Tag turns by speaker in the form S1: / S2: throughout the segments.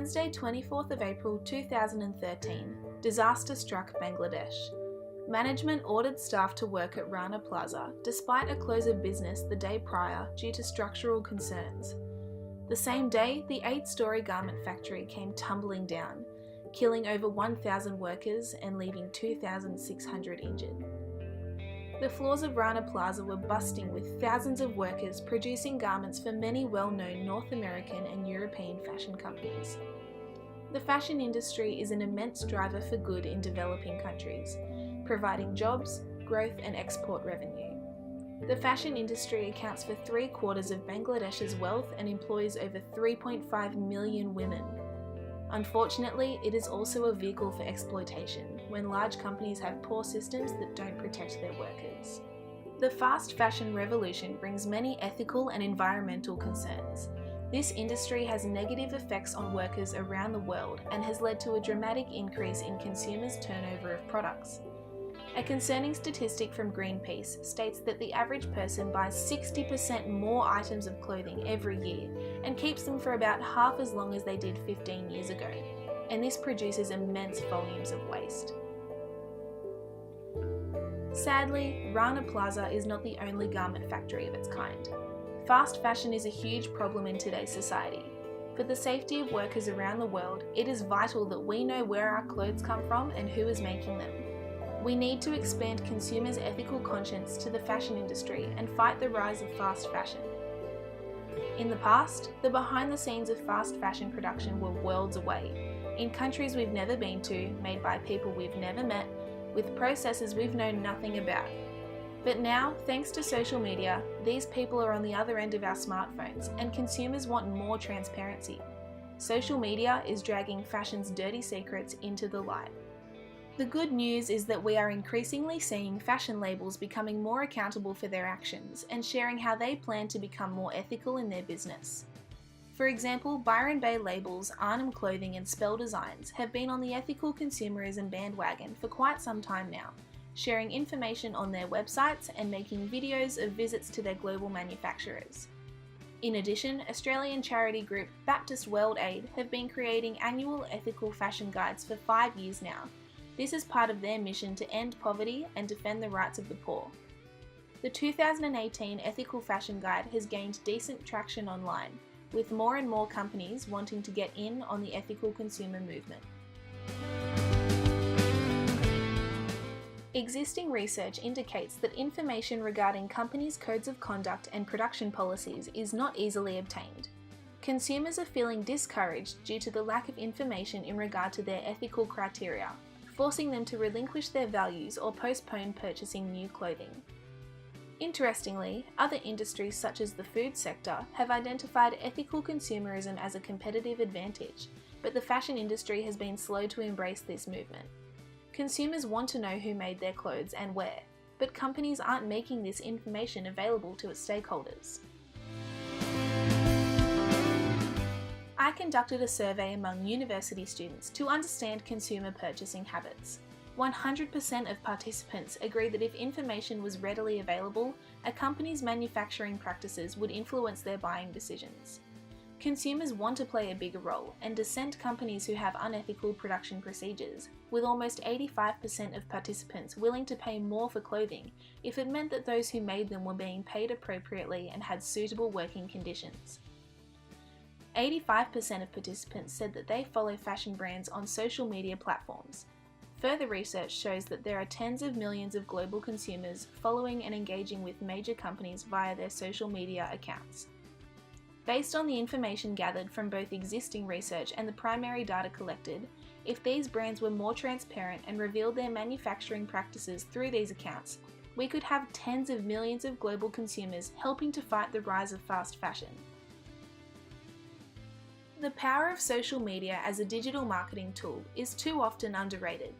S1: Wednesday, 24th of April 2013, disaster struck Bangladesh. Management ordered staff to work at Rana Plaza despite a close of business the day prior due to structural concerns. The same day, the 8-storey garment factory came tumbling down, killing over 1,000 workers and leaving 2,600 injured. The floors of Rana Plaza were busting with thousands of workers producing garments for many well-known North American and European fashion companies. The fashion industry is an immense driver for good in developing countries, providing jobs, growth and export revenue. The fashion industry accounts for 3/4 of Bangladesh's wealth and employs over 3.5 million women. Unfortunately, it is also a vehicle for exploitation when large companies have poor systems that don't protect their workers. The fast fashion revolution brings many ethical and environmental concerns. This industry has negative effects on workers around the world and has led to a dramatic increase in consumers' turnover of products. A concerning statistic from Greenpeace states that the average person buys 60% more items of clothing every year and keeps them for about half as long as they did 15 years ago, and this produces immense volumes of waste. Sadly, Rana Plaza is not the only garment factory of its kind. Fast fashion is a huge problem in today's society. For the safety of workers around the world, it is vital that we know where our clothes come from and who is making them. We need to expand consumers' ethical conscience to the fashion industry and fight the rise of fast fashion. In the past, the behind the scenes of fast fashion production were worlds away, in countries we've never been to, made by people we've never met, with processes we've known nothing about. But now, thanks to social media, these people are on the other end of our smartphones and consumers want more transparency. Social media is dragging fashion's dirty secrets into the light. The good news is that we are increasingly seeing fashion labels becoming more accountable for their actions and sharing how they plan to become more ethical in their business. For example, Byron Bay labels Arnhem Clothing and Spell Designs have been on the ethical consumerism bandwagon for quite some time now, sharing information on their websites and making videos of visits to their global manufacturers. In addition, Australian charity group Baptist World Aid have been creating annual ethical fashion guides for 5 years now. This is part of their mission to end poverty and defend the rights of the poor. The 2018 Ethical Fashion Guide has gained decent traction online, with more and more companies wanting to get in on the ethical consumer movement. Existing research indicates that information regarding companies' codes of conduct and production policies is not easily obtained. Consumers are feeling discouraged due to the lack of information in regard to their ethical criteria, forcing them to relinquish their values or postpone purchasing new clothing. Interestingly, other industries such as the food sector have identified ethical consumerism as a competitive advantage, but the fashion industry has been slow to embrace this movement. Consumers want to know who made their clothes and where, but companies aren't making this information available to its stakeholders. I conducted a survey among university students to understand consumer purchasing habits. 100% of participants agreed that if information was readily available, a company's manufacturing practices would influence their buying decisions. Consumers want to play a bigger role and dissent companies who have unethical production procedures, with almost 85% of participants willing to pay more for clothing if it meant that those who made them were being paid appropriately and had suitable working conditions. 85% of participants said that they follow fashion brands on social media platforms. Further research shows that there are tens of millions of global consumers following and engaging with major companies via their social media accounts. Based on the information gathered from both existing research and the primary data collected, if these brands were more transparent and revealed their manufacturing practices through these accounts, we could have tens of millions of global consumers helping to fight the rise of fast fashion. The power of social media as a digital marketing tool is too often underrated.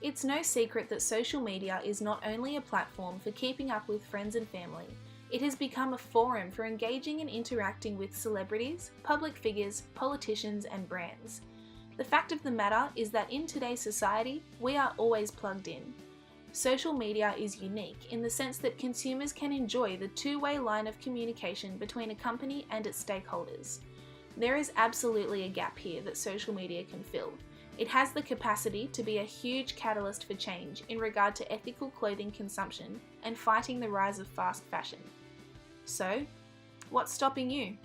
S1: It's no secret that social media is not only a platform for keeping up with friends and family, it has become a forum for engaging and interacting with celebrities, public figures, politicians, and brands. The fact of the matter is that in today's society, we are always plugged in. Social media is unique in the sense that consumers can enjoy the two-way line of communication between a company and its stakeholders. There is absolutely a gap here that social media can fill. It has the capacity to be a huge catalyst for change in regard to ethical clothing consumption and fighting the rise of fast fashion. So, what's stopping you?